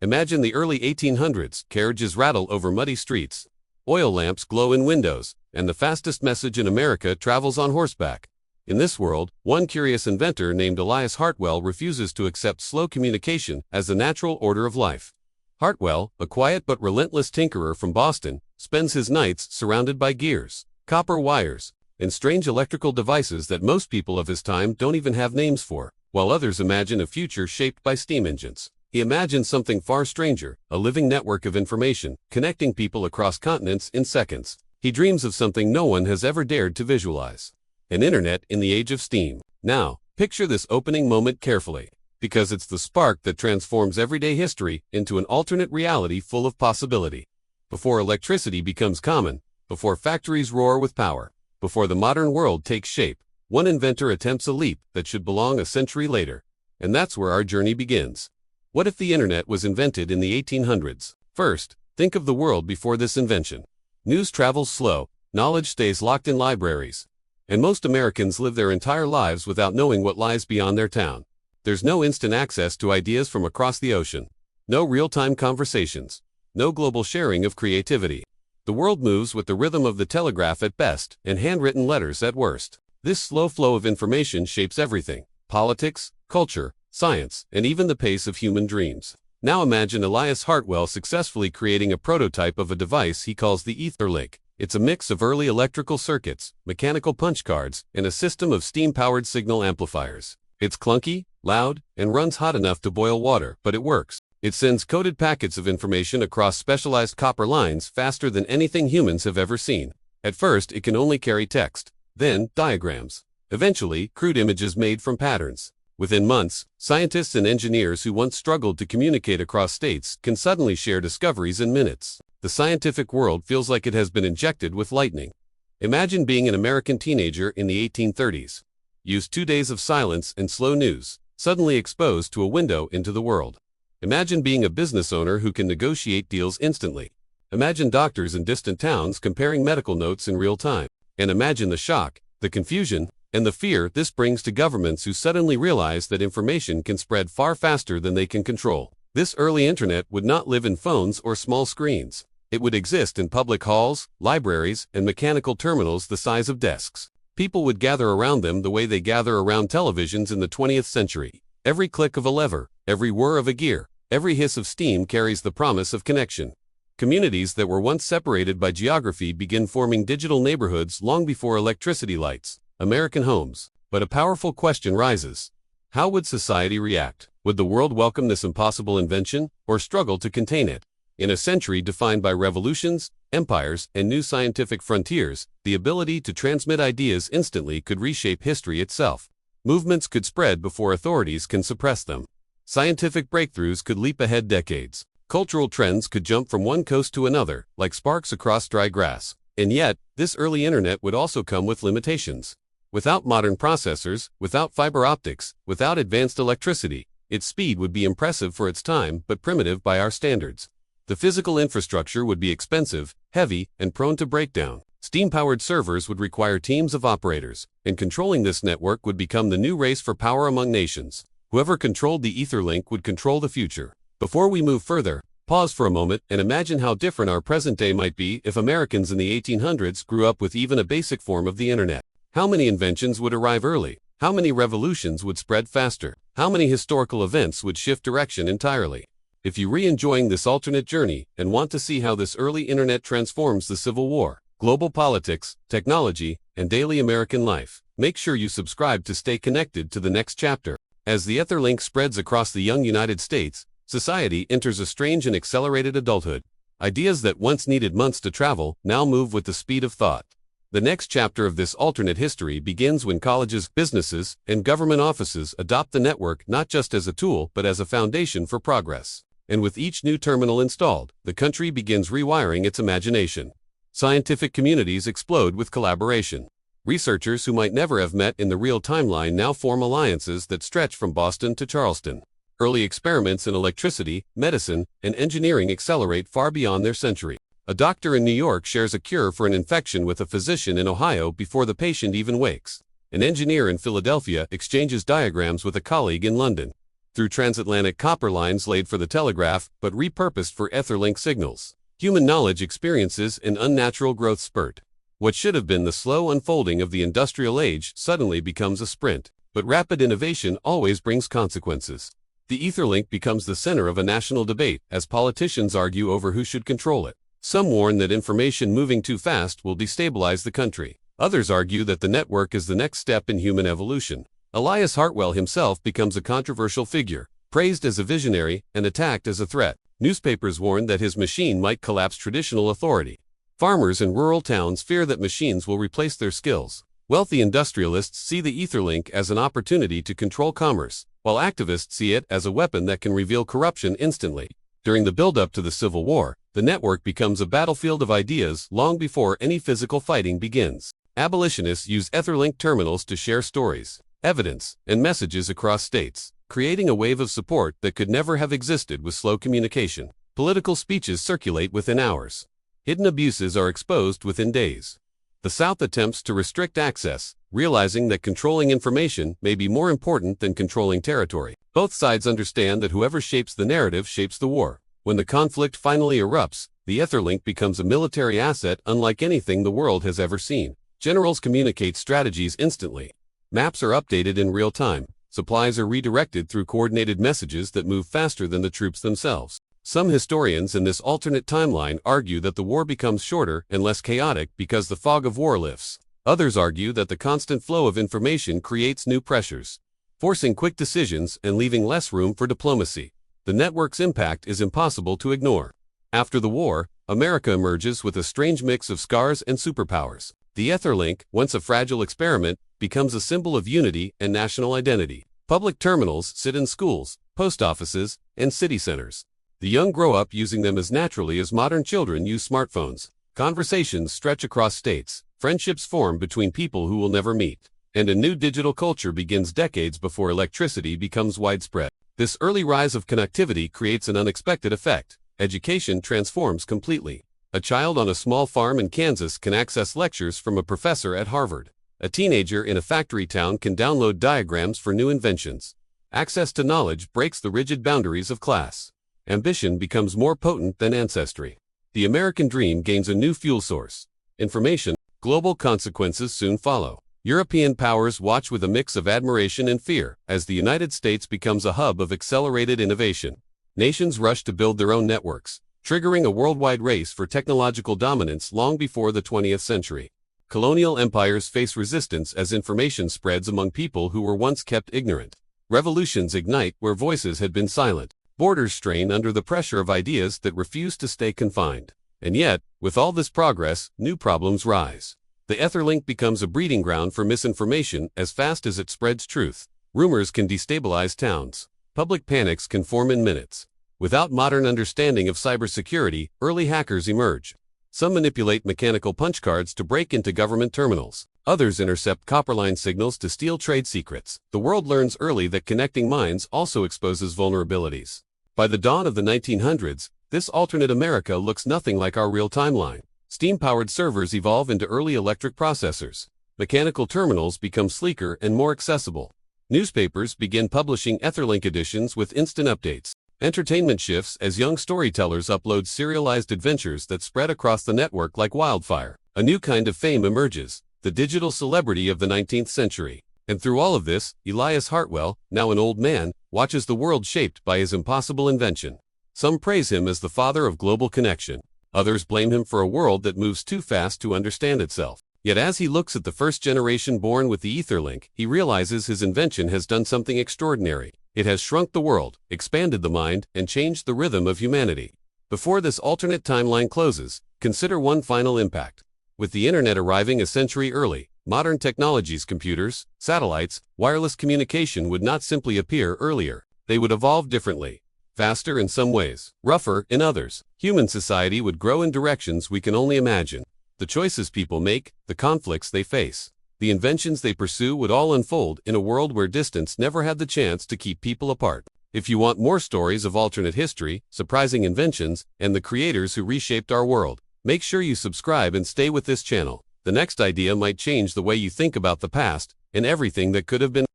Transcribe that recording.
Imagine the early 1800s, carriages rattle over muddy streets, oil lamps glow in windows, and the fastest message in America travels on horseback. In this world, one curious inventor named Elias Hartwell refuses to accept slow communication as the natural order of life. Hartwell, a quiet but relentless tinkerer from Boston, spends his nights surrounded by gears, copper wires, and strange electrical devices that most people of his time don't even have names for, while others imagine a future shaped by steam engines. He imagines something far stranger, a living network of information, connecting people across continents in seconds. He dreams of something no one has ever dared to visualize. An internet in the age of steam. Now, picture this opening moment carefully, because it's the spark that transforms everyday history into an alternate reality full of possibility. Before electricity becomes common, before factories roar with power, before the modern world takes shape, one inventor attempts a leap that should belong a century later. And that's where our journey begins. What if the internet was invented in the 1800s? First, think of the world before this invention. News travels slow, knowledge stays locked in libraries, and most Americans live their entire lives without knowing what lies beyond their town. There's no instant access to ideas from across the ocean, no real-time conversations, no global sharing of creativity. The world moves with the rhythm of the telegraph at best and handwritten letters at worst. This slow flow of information shapes everything: politics, culture, science, and even the pace of human dreams. Now imagine Elias Hartwell successfully creating a prototype of a device he calls the EtherLink. It's a mix of early electrical circuits, mechanical punch cards, and a system of steam-powered signal amplifiers. It's clunky, loud, and runs hot enough to boil water, but it works. It sends coded packets of information across specialized copper lines faster than anything humans have ever seen. At first, it can only carry text, then diagrams, eventually crude images made from patterns. Within months, scientists and engineers who once struggled to communicate across states can suddenly share discoveries in minutes. The scientific world feels like it has been injected with lightning. Imagine being an American teenager in the 1830s. Use 2 days of silence and slow news, suddenly exposed to a window into the world. Imagine being a business owner who can negotiate deals instantly. Imagine doctors in distant towns comparing medical notes in real time. And imagine the shock, the confusion, and the fear this brings to governments who suddenly realize that information can spread far faster than they can control. This early internet would not live in phones or small screens. It would exist in public halls, libraries, and mechanical terminals the size of desks. People would gather around them the way they gather around televisions in the 20th century. Every click of a lever, every whir of a gear, every hiss of steam carries the promise of connection. Communities that were once separated by geography begin forming digital neighborhoods long before electricity lights American homes. But a powerful question rises. How would society react? Would the world welcome this impossible invention, or struggle to contain it? In a century defined by revolutions, empires, and new scientific frontiers, the ability to transmit ideas instantly could reshape history itself. Movements could spread before authorities can suppress them. Scientific breakthroughs could leap ahead decades. Cultural trends could jump from one coast to another, like sparks across dry grass. And yet, this early internet would also come with limitations. Without modern processors, without fiber optics, without advanced electricity, its speed would be impressive for its time but primitive by our standards. The physical infrastructure would be expensive, heavy, and prone to breakdown. Steam-powered servers would require teams of operators, and controlling this network would become the new race for power among nations. Whoever controlled the EtherLink would control the future. Before we move further, pause for a moment and imagine how different our present day might be if Americans in the 1800s grew up with even a basic form of the internet. How many inventions would arrive early? How many revolutions would spread faster? How many historical events would shift direction entirely? If you re-enjoying this alternate journey and want to see how this early internet transforms the Civil War, global politics, technology, and daily American life, make sure you subscribe to stay connected to the next chapter. As the EtherLink spreads across the young United States, society enters a strange and accelerated adulthood. Ideas that once needed months to travel now move with the speed of thought. The next chapter of this alternate history begins when colleges, businesses, and government offices adopt the network not just as a tool but as a foundation for progress. And with each new terminal installed, the country begins rewiring its imagination. Scientific communities explode with collaboration. Researchers who might never have met in the real timeline now form alliances that stretch from Boston to Charleston. Early experiments in electricity, medicine, and engineering accelerate far beyond their century. A doctor in New York shares a cure for an infection with a physician in Ohio before the patient even wakes. An engineer in Philadelphia exchanges diagrams with a colleague in London. through transatlantic copper lines laid for the telegraph but repurposed for EtherLink signals. Human knowledge experiences an unnatural growth spurt. What should have been the slow unfolding of the industrial age suddenly becomes a sprint. But rapid innovation always brings consequences. The EtherLink becomes the center of a national debate as politicians argue over who should control it. Some warn that information moving too fast will destabilize the country. Others argue that the network is the next step in human evolution. Elias Hartwell himself becomes a controversial figure, praised as a visionary and attacked as a threat. Newspapers warn that his machine might collapse traditional authority. Farmers in rural towns fear that machines will replace their skills. Wealthy industrialists see the EtherLink as an opportunity to control commerce, while activists see it as a weapon that can reveal corruption instantly. During the build-up to the Civil War, the network becomes a battlefield of ideas long before any physical fighting begins. Abolitionists use EtherLink terminals to share stories, evidence, and messages across states, creating a wave of support that could never have existed with slow communication. Political speeches circulate within hours. Hidden abuses are exposed within days. The South attempts to restrict access, realizing that controlling information may be more important than controlling territory. Both sides understand that whoever shapes the narrative shapes the war. When the conflict finally erupts, the EtherLink becomes a military asset unlike anything the world has ever seen. Generals communicate strategies instantly. Maps are updated in real time. Supplies are redirected through coordinated messages that move faster than the troops themselves. Some historians in this alternate timeline argue that the war becomes shorter and less chaotic because the fog of war lifts. Others argue that the constant flow of information creates new pressures, forcing quick decisions and leaving less room for diplomacy. The network's impact is impossible to ignore. After the war, America emerges with a strange mix of scars and superpowers. The EtherLink, once a fragile experiment, becomes a symbol of unity and national identity. Public terminals sit in schools, post offices, and city centers. The young grow up using them as naturally as modern children use smartphones. Conversations stretch across states, friendships form between people who will never meet, and a new digital culture begins decades before electricity becomes widespread. This early rise of connectivity creates an unexpected effect. Education transforms completely. A child on a small farm in Kansas can access lectures from a professor at Harvard. A teenager in a factory town can download diagrams for new inventions. Access to knowledge breaks the rigid boundaries of class. Ambition becomes more potent than ancestry. The American dream gains a new fuel source. Information. Global consequences soon follow. European powers watch with a mix of admiration and fear as the United States becomes a hub of accelerated innovation. Nations rush to build their own networks, triggering a worldwide race for technological dominance long before the 20th century. Colonial empires face resistance as information spreads among people who were once kept ignorant. Revolutions ignite where voices had been silent. Borders strain under the pressure of ideas that refuse to stay confined. And yet, with all this progress, new problems rise. The EtherLink becomes a breeding ground for misinformation as fast as it spreads truth. Rumors can destabilize towns. Public panics can form in minutes. Without modern understanding of cybersecurity, early hackers emerge. Some manipulate mechanical punch cards to break into government terminals. Others intercept copperline signals to steal trade secrets. The world learns early that connecting minds also exposes vulnerabilities. By the dawn of the 1900s, this alternate America looks nothing like our real timeline. Steam-powered servers evolve into early electric processors. Mechanical terminals become sleeker and more accessible. Newspapers begin publishing EtherLink editions with instant updates. Entertainment shifts as young storytellers upload serialized adventures that spread across the network like wildfire. A new kind of fame emerges, the digital celebrity of the 19th century. And through all of this, Elias Hartwell, now an old man, watches the world shaped by his impossible invention. Some praise him as the father of global connection. Others blame him for a world that moves too fast to understand itself. Yet as he looks at the first generation born with the EtherLink, he realizes his invention has done something extraordinary. It has shrunk the world, expanded the mind, and changed the rhythm of humanity. Before this alternate timeline closes, consider one final impact. With the internet arriving a century early, modern technologies, computers, satellites, wireless communication would not simply appear earlier. They would evolve differently. Faster in some ways, rougher in others. Human society would grow in directions we can only imagine. The choices people make, the conflicts they face, the inventions they pursue would all unfold in a world where distance never had the chance to keep people apart. If you want more stories of alternate history, surprising inventions, and the creators who reshaped our world, make sure you subscribe and stay with this channel. The next idea might change the way you think about the past and everything that could have been.